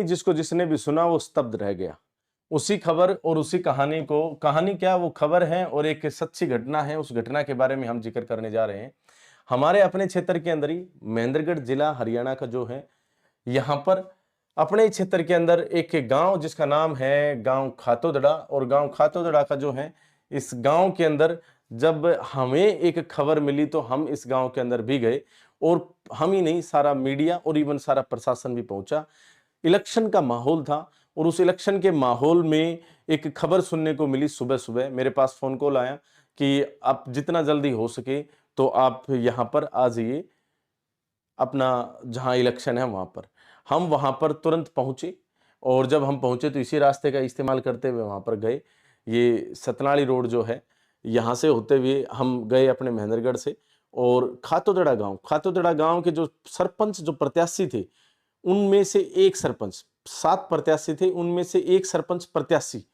जिसको जिसने भी सुना वो स्तब्ध रह गया। उसी खबर और उसी कहानी को, कहानी क्या वो खबर है और एक सच्ची घटना है, उस घटना के बारे में हम जिक्र करने जा रहे हैं। हमारे अपने क्षेत्र के अंदर ही महेंद्रगढ़ जिला हरियाणा का जो है, यहाँ पर अपने ही क्षेत्र के अंदर एक गांव जिसका नाम है गांव खातोदड़ा, और गांव खातोदड़ा का जो है, इस गांव के अंदर जब हमें एक खबर मिली तो हम इस गांव के अंदर भी गए, और हम ही नहीं, सारा मीडिया और इवन सारा प्रशासन भी पहुंचा। इलेक्शन का माहौल था और उस इलेक्शन के माहौल में एक खबर सुनने को मिली। सुबह सुबह मेरे पास फोन कॉल आया कि आप जितना जल्दी हो सके तो आप यहाँ पर आ जाइए, अपना जहाँ इलेक्शन है वहाँ पर। हम वहाँ पर तुरंत पहुँचे, और जब हम पहुँचे तो इसी रास्ते का इस्तेमाल करते हुए वहाँ पर गए। ये सतनाली रोड जो है, यहाँ से होते हुए हम गए अपने महेंद्रगढ़ से, और खातोदड़ा गांव के जो सरपंच, जो प्रत्याशी थे, उनमें से एक सरपंच, 7 प्रत्याशी थे, उनमें से एक सरपंच प्रत्याशी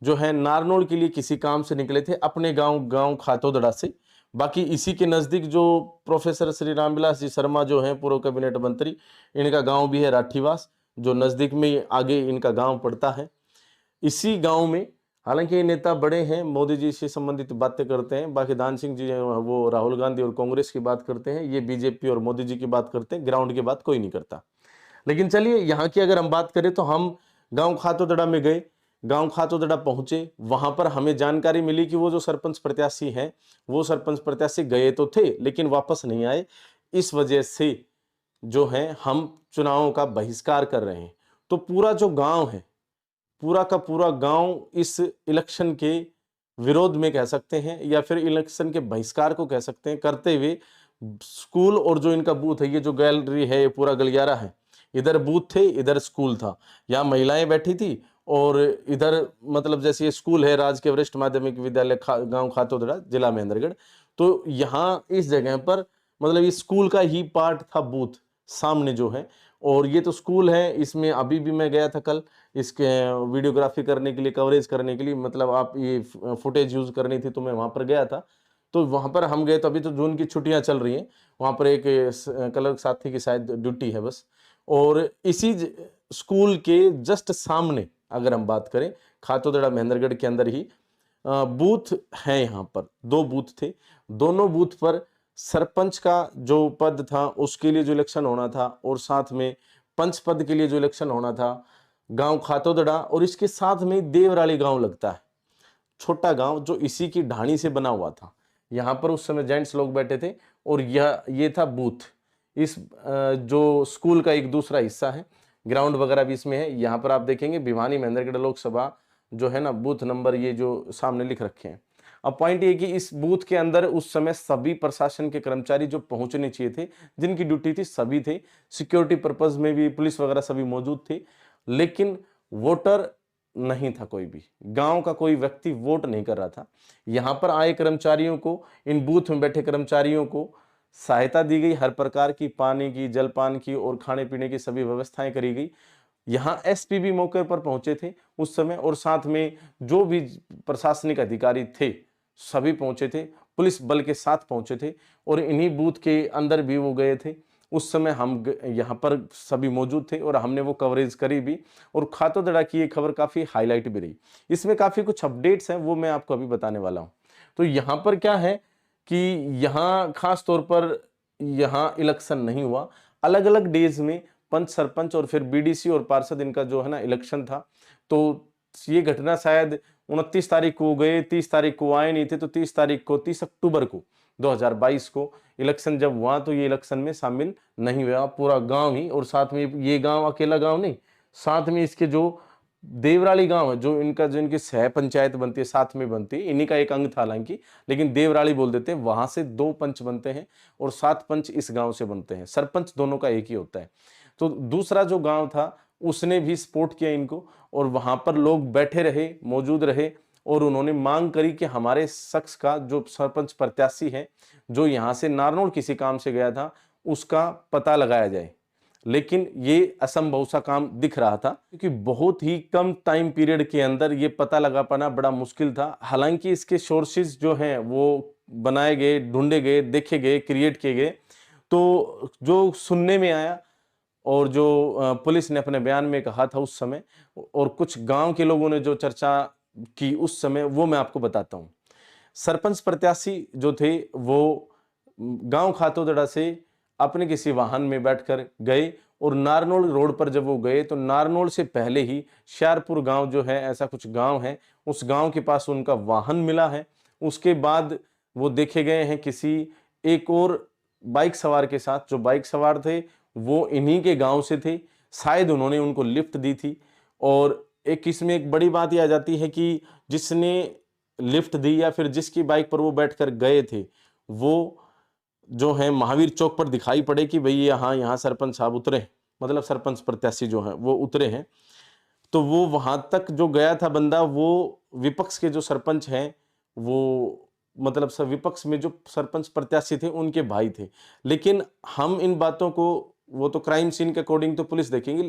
जो है नारनौल के लिए किसी काम से निकले थे अपने गांव खातोदड़ा से। बाकी इसी के नजदीक जो प्रोफेसर श्री रामविलास जी शर्मा जो हैं पूर्व कैबिनेट मंत्री, इनका गांव भी है राठीवास, जो नजदीक में आगे इनका गांव पड़ता है। इसी गांव में, हालांकि ये नेता बड़े हैं, मोदी जी से संबंधित बातें करते हैं, बाकी दान सिंह जी वो राहुल गांधी और कांग्रेस की बात करते हैं, ये बीजेपी और मोदी जी की बात करते हैं, ग्राउंड की बात कोई नहीं करता। लेकिन चलिए, यहाँ की अगर हम बात करें तो हम गांव खातोदड़ा में गए, गांव खातोदड़ा पहुंचे, वहां पर हमें जानकारी मिली कि वो जो सरपंच प्रत्याशी हैं, वो सरपंच प्रत्याशी गए तो थे लेकिन वापस नहीं आए। इस वजह से जो है हम चुनावों का बहिष्कार कर रहे हैं। तो पूरा जो गांव है, पूरा का पूरा गांव इस इलेक्शन के विरोध में कह सकते हैं, या फिर इलेक्शन के बहिष्कार को कह सकते हैं, करते हुए स्कूल और जो इनका बूथ है, ये जो गैलरी है, ये पूरा गलियारा है, इधर बूथ थे, इधर स्कूल था, यहाँ महिलाएं बैठी थी, और इधर मतलब जैसे ये स्कूल है राजकीय वरिष्ठ माध्यमिक विद्यालय गांव खातोदड़ा, जिला महेंद्रगढ़। तो यहाँ इस जगह पर मतलब ये स्कूल का ही पार्ट था बूथ, सामने जो है। और ये तो स्कूल है, इसमें अभी भी मैं गया था कल इसके वीडियोग्राफी करने के लिए, कवरेज करने के लिए, मतलब आप ये फुटेज यूज करनी थी तो मैं वहां पर गया था। तो वहां पर हम गए तो अभी तो जून की छुट्टियां चल रही हैं, वहां पर एक क्लर्क साथी की शायद ड्यूटी है बस। और इसी स्कूल के जस्ट सामने अगर हम बात करें, खातोदड़ा महेंद्रगढ़ के अंदर ही बूथ है, यहाँ पर 2 बूथ थे। दोनों बूथ पर सरपंच का जो पद था उसके लिए जो इलेक्शन होना था, और साथ में पंच पद के लिए जो इलेक्शन होना था, गांव खातोदड़ा और इसके साथ में देवराली गांव लगता है, छोटा गांव जो इसी की ढाणी से बना हुआ था। यहाँ पर उस समय जेंट्स लोग बैठे थे, और ये था बूथ। इस जो स्कूल का एक दूसरा हिस्सा है, ग्राउंड वगैरह भी इसमें है। यहाँ पर आप देखेंगे भिवानी महेंद्रगढ़ लोकसभा जो है ना, बूथ नंबर ये जो सामने लिख रखे हैं। अब पॉइंट ये कि इस बूथ के अंदर उस समय सभी प्रशासन के कर्मचारी जो पहुंचने चाहिए थे, जिनकी ड्यूटी थी, सभी थे। सिक्योरिटी पर्पज में भी पुलिस वगैरह सभी मौजूद थे, लेकिन वोटर नहीं था कोई भी, गांव का कोई व्यक्ति वोट नहीं कर रहा था। यहां पर आए कर्मचारियों को, इन बूथ में बैठे कर्मचारियों को सहायता दी गई, हर प्रकार की पानी की, जलपान की और खाने पीने की सभी व्यवस्थाएं करी गई। यहाँ एसपी भी मौके पर पहुंचे थे उस समय, और साथ में जो भी प्रशासनिक अधिकारी थे सभी पहुंचे थे, पुलिस बल के साथ पहुंचे थे, और इन्हीं बूथ के अंदर भी वो गए थे। उस समय हम यहाँ पर सभी मौजूद थे और हमने वो कवरेज करी भी, और खातोदड़ा की ये खबर काफी हाईलाइट भी रही। इसमें काफी कुछ अपडेट्स हैं, वो मैं आपको अभी बताने वाला हूँ। तो यहाँ पर क्या है कि यहाँ खास तौर पर यहाँ इलेक्शन नहीं हुआ, अलग अलग डेज में पंच, सरपंच और फिर बीडीसी और पार्षद, इनका जो है ना इलेक्शन था। तो ये घटना शायद 29 तारीख को गए, 30 तारीख को आए नहीं थे, तो 30 तारीख को, 30 अक्टूबर को 2022 को इलेक्शन जब हुआ तो ये इलेक्शन में शामिल नहीं हुआ पूरा गांव ही। और साथ में ये गांव अकेला गांव नहीं, साथ में इसके जो देवराली गांव है, जो इनका, जो इनकी सह पंचायत बनती है, साथ में बनती है, इन्हीं का एक अंग था हालांकि, लेकिन देवराली बोल देते हैं, वहां से 2 पंच बनते हैं और 7 पंच इस गांव से बनते हैं। सरपंच दोनों का एक ही होता है। तो दूसरा जो गांव था उसने भी सपोर्ट किया इनको, और वहां पर लोग बैठे रहे, मौजूद रहे, और उन्होंने मांग करी कि हमारे शख्स का, जो सरपंच प्रत्याशी है, जो यहां से नारनौल किसी काम से गया था, उसका पता लगाया जाए। लेकिन ये असंभव सा काम दिख रहा था, क्योंकि बहुत ही कम टाइम पीरियड के अंदर ये पता लगा पाना बड़ा मुश्किल था। हालांकि इसके सोर्सेज जो हैं वो बनाए गए, ढूंढे गए, देखे गए, क्रिएट किए गए। तो जो सुनने में आया, और जो पुलिस ने अपने बयान में कहा था उस समय, और कुछ गांव के लोगों ने जो चर्चा की उस समय, वो मैं आपको बताता हूं। सरपंच प्रत्याशी जो थे वो गांव खातोदड़ा से अपने किसी वाहन में बैठकर गए, और नारनौल रोड पर जब वो गए तो नारनौल से पहले ही श्यारपुर गांव जो है, ऐसा कुछ गांव है, उस गांव के पास उनका वाहन मिला है। उसके बाद वो देखे गए हैं किसी एक और बाइक सवार के साथ। जो बाइक सवार थे वो इन्हीं के गांव से थे, शायद उन्होंने उनको लिफ्ट दी थी। और एक इसमें एक बड़ी बात यह आ जाती है कि जिसने लिफ्ट दी या फिर जिसकी बाइक पर वो बैठकर गए थे, वो जो है महावीर चौक पर दिखाई पड़े कि भाई यहाँ सरपंच साहब उतरे, मतलब सरपंच प्रत्याशी जो है वो उतरे हैं। तो वो वहां तक जो गया था बंदा, वो विपक्ष के जो सरपंच हैं, वो मतलब सब विपक्ष में जो सरपंच प्रत्याशी थे उनके भाई थे। लेकिन हम इन बातों को, वो तो क्राइम सीन के अकॉर्डिंग तो पुलिस देखेंगी,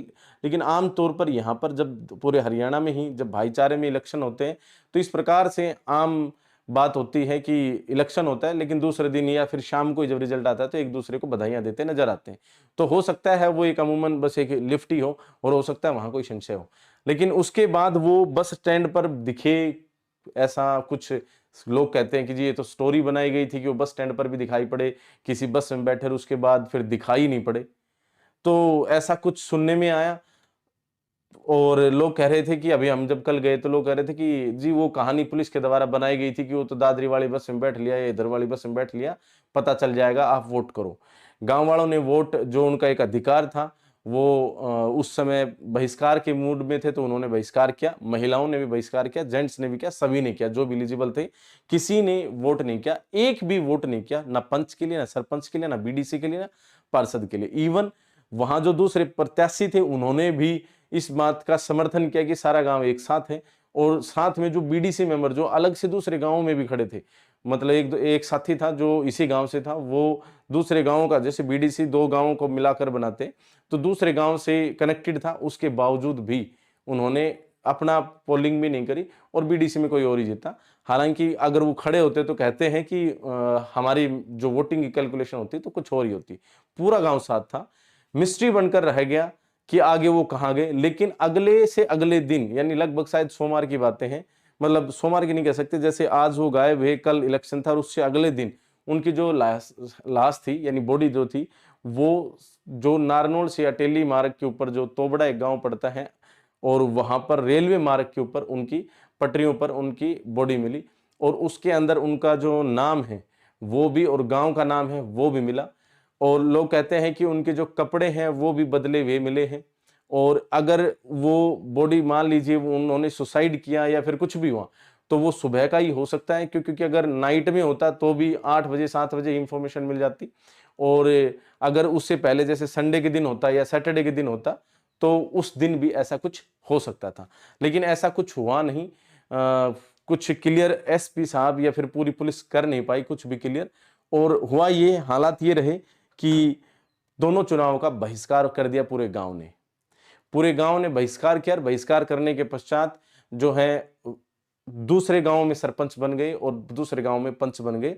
लेकिन आम तौर पर यहाँ पर जब पूरे हरियाणा में ही जब भाईचारे में इलेक्शन होते हैं तो इस प्रकार से आम बात होती है कि इलेक्शन होता है, लेकिन दूसरे दिन या फिर शाम को जब रिजल्ट आता है तो एक दूसरे को बधाइयां देते नजर आते हैं। तो हो सकता है वो एक अमूमन बस एक लिफ्ट ही हो, और हो सकता है वहां कोई संशय हो। लेकिन उसके बाद वो बस स्टैंड पर दिखे, ऐसा कुछ लोग कहते हैं कि जी ये तो स्टोरी बनाई गई थी कि वो बस स्टैंड पर भी दिखाई पड़े, किसी बस में बैठे उसके बाद फिर दिखाई नहीं पड़े। तो ऐसा कुछ सुनने में आया। और लोग कह रहे थे कि अभी हम जब कल गए तो लोग कह रहे थे कि जी वो कहानी पुलिस के द्वारा बनाई गई थी कि वो तो दादरी वाली बस में बैठ लिया या इधर वाली बस में बैठ लिया, पता चल जाएगा, आप वोट करो। गांव वालों ने वोट, जो उनका एक अधिकार था, वो उस समय बहिष्कार के मूड में थे तो उन्होंने बहिष्कार किया। महिलाओं ने भी बहिष्कार किया, जेंट्स ने भी किया, सभी ने किया, जो भी एलिजिबल थे। किसी ने वोट नहीं किया, एक भी वोट नहीं किया, ना पंच के लिए, ना सरपंच के लिए, ना बीडीसी के लिए, ना पार्षद के लिए। इवन वहां जो दूसरे प्रत्याशी थे उन्होंने भी इस बात का समर्थन किया कि सारा गांव एक साथ है। और साथ में जो बीडीसी मेंबर जो अलग से दूसरे गांवों में भी खड़े थे, मतलब एक साथी था जो इसी गांव से था, वो दूसरे गांवों का, जैसे बीडीसी दो गांवों को मिलाकर बनाते, तो दूसरे गांव से कनेक्टेड था, उसके बावजूद भी उन्होंने अपना पोलिंग भी नहीं करी और बीडीसी में कोई और ही जीता। हालांकि अगर वो खड़े होते तो कहते हैं कि हमारी जो वोटिंग की कैलकुलेशन होती तो कुछ और ही होती। पूरा गांव साथ था। मिस्ट्री बनकर रह गया कि आगे वो कहां गए। लेकिन अगले से अगले दिन, यानी लगभग शायद सोमवार की बातें हैं, मतलब सोमवार की नहीं कह सकते, जैसे आज वो गायब हुए, कल इलेक्शन था और उससे अगले दिन उनकी जो लाश थी, यानी बॉडी जो थी, वो जो नारनौल से अटेली मार्ग के ऊपर जो तोबड़ा एक गांव पड़ता है, और वहां पर रेलवे मार्ग के ऊपर उनकी पटरियों पर उनकी बॉडी मिली। और उसके अंदर उनका जो नाम है वो भी, और गांव का नाम है वो भी मिला। और लोग कहते हैं कि उनके जो कपड़े हैं वो भी बदले हुए मिले हैं। और अगर वो बॉडी, मान लीजिए उन्होंने सुसाइड किया या फिर कुछ भी हुआ, तो वो सुबह का ही हो सकता है, क्योंकि अगर नाइट में होता तो भी 8 बजे 7 बजे इंफॉर्मेशन मिल जाती। और अगर उससे पहले जैसे संडे के दिन होता या सैटरडे के दिन होता तो उस दिन भी ऐसा कुछ हो सकता था। लेकिन ऐसा कुछ हुआ नहीं। कुछ क्लियर एसपी साहब या फिर पूरी पुलिस कर नहीं पाई कुछ भी क्लियर। और हुआ ये, हालात ये रहे कि दोनों चुनावों का बहिष्कार कर दिया पूरे गांव ने। पूरे गांव ने बहिष्कार किया। बहिष्कार करने के पश्चात जो है दूसरे गांव में सरपंच बन गए और दूसरे गांव में पंच बन गए।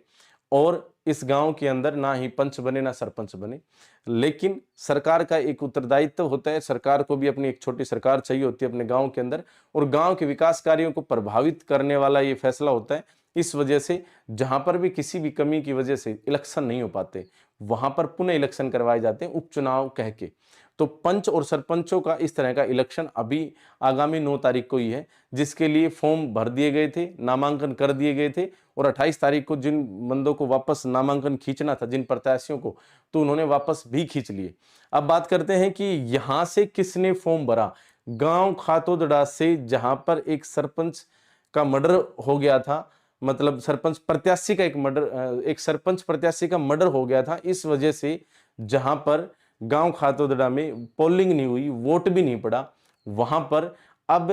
और इस गांव के अंदर ना ही पंच बने ना सरपंच बने। लेकिन सरकार का एक उत्तरदायित्व होता है, सरकार को भी अपनी एक छोटी सरकार चाहिए होती है अपने गांव के अंदर, और गांव के विकास कार्यों को प्रभावित करने वाला ये फैसला होता है। इस वजह से जहां पर भी किसी भी कमी की वजह से इलेक्शन नहीं हो पाते, वहां पर पुनः इलेक्शन करवाए जाते हैं उपचुनाव कह के। तो पंच और सरपंचों का इस तरह का इलेक्शन अभी आगामी 9 तारीख को ही है, जिसके लिए फॉर्म भर दिए गए थे, नामांकन कर दिए गए थे। और 28 तारीख को जिन बंदों को वापस नामांकन खींचना था, जिन प्रत्याशियों को, तो उन्होंने वापस भी खींच लिए। अब बात करते हैं कि यहां से किसने फॉर्म भरा। गांव खातोदड़ा से, जहां पर एक सरपंच का मर्डर हो गया था, मतलब सरपंच प्रत्याशी का एक सरपंच प्रत्याशी का मर्डर हो गया था, इस वजह से जहां पर गांव खातोदड़ा में पोलिंग नहीं हुई, वोट भी नहीं पड़ा, वहां पर अब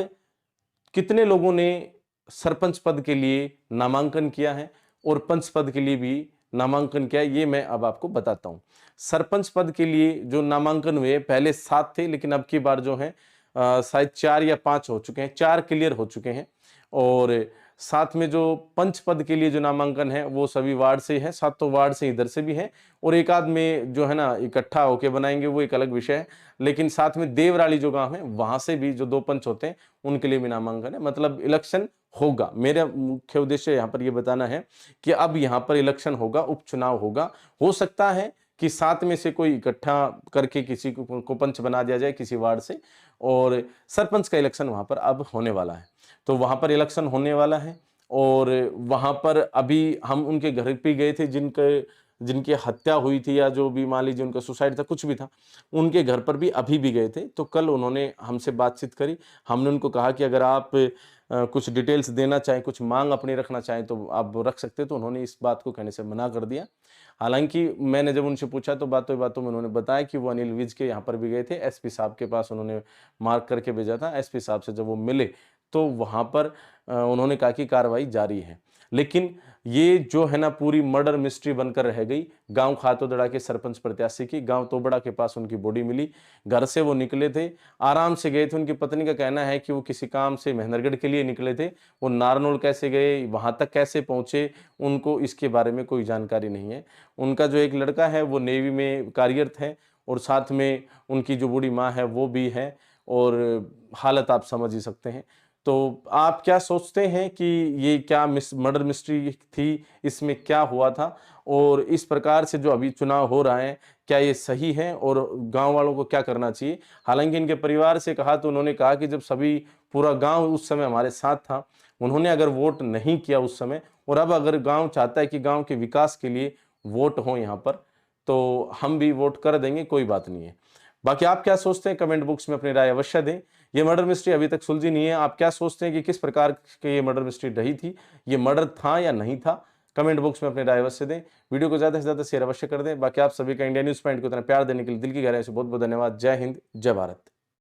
कितने लोगों ने सरपंच पद के लिए नामांकन किया है और पंच पद के लिए भी नामांकन किया है, ये मैं अब आपको बताता हूं। सरपंच पद के लिए जो नामांकन हुए, पहले 7 थे, लेकिन अब की बार जो है शायद 4 या 5 हो चुके हैं, 4 क्लियर हो चुके हैं। और साथ में जो पंच पद के लिए जो नामांकन है वो सभी वार्ड से है, 7 वार्ड से इधर से भी है, और एक आध में जो है ना इकट्ठा होके बनाएंगे वो एक अलग विषय है। लेकिन साथ में देवराली जो गांव है वहां से भी जो 2 पंच होते हैं उनके लिए भी नामांकन है। मतलब इलेक्शन होगा। मेरा मुख्य उद्देश्य यहाँ पर ये बताना है कि अब यहाँ पर इलेक्शन होगा, उपचुनाव होगा। हो सकता है कि 7 में से कोई इकट्ठा करके किसी को पंच बना दिया जाए किसी वार्ड से, और सरपंच का इलेक्शन वहां पर अब होने वाला है। तो वहां पर इलेक्शन होने वाला है, और वहां पर अभी हम उनके घर पे गए थे जिनकी हत्या हुई थी, या जो भी मान लीजिए उनका सुसाइड था, कुछ भी था, उनके घर पर भी अभी भी गए थे। तो कल उन्होंने हमसे बातचीत करी। हमने उनको कहा कि अगर आप कुछ डिटेल्स देना चाहें, कुछ मांग अपनी रखना चाहें तो आप रख सकते। तो उन्होंने इस बात को कहने से मना कर दिया। हालांकि मैंने जब उनसे पूछा तो बातों बातों में उन्होंने बताया कि वो अनिल विज के यहाँ पर भी गए थे, एसपी साहब के पास उन्होंने मार्क करके भेजा था। एसपी साहब से जब वो मिले तो वहां पर उन्होंने कहा कि कार्रवाई जारी है। लेकिन ये जो है ना पूरी मर्डर मिस्ट्री बनकर रह गई। गांव खातोदड़ा के सरपंच प्रत्याशी की, गांव तोबड़ा के पास उनकी बॉडी मिली। घर से वो निकले थे, आराम से गए थे। उनकी पत्नी का कहना है कि वो किसी काम से महेंद्रगढ़ के लिए निकले थे। वो नारनौल कैसे गए, वहां तक कैसे पहुंचे, उनको इसके बारे में कोई जानकारी नहीं है। उनका जो एक लड़का है वो नेवी में कार्यरत है, और साथ में उनकी जो बूढ़ी माँ है वो भी है, और हालत आप समझ ही सकते हैं। तो आप क्या सोचते हैं कि ये क्या मर्डर मिस्ट्री थी, इसमें क्या हुआ था, और इस प्रकार से जो अभी चुनाव हो रहा है क्या ये सही है, और गांव वालों को क्या करना चाहिए? हालांकि इनके परिवार से कहा तो उन्होंने कहा कि जब सभी पूरा गांव उस समय हमारे साथ था, उन्होंने अगर वोट नहीं किया उस समय, और अब अगर गांव चाहता है कि गांव के विकास के लिए वोट हो यहाँ पर, तो हम भी वोट कर देंगे, कोई बात नहीं है। बाकी आप क्या सोचते हैं कमेंट बॉक्स में अपनी राय अवश्य दें। ये मर्डर मिस्ट्री अभी तक सुलझी नहीं है। आप क्या सोचते हैं कि किस प्रकार की ये मर्डर मिस्ट्री रही थी, ये मर्डर था या नहीं था? कमेंट बॉक्स में अपनी राय अवश्य दें। वीडियो को ज्यादा से ज्यादा शेयर अवश्य कर दें। बाकी आप सभी का इंडिया न्यूज पॉइंट को इतना प्यार देने के लिए दिल की गहराई से बहुत बहुत धन्यवाद। जय हिंद, जय भारत।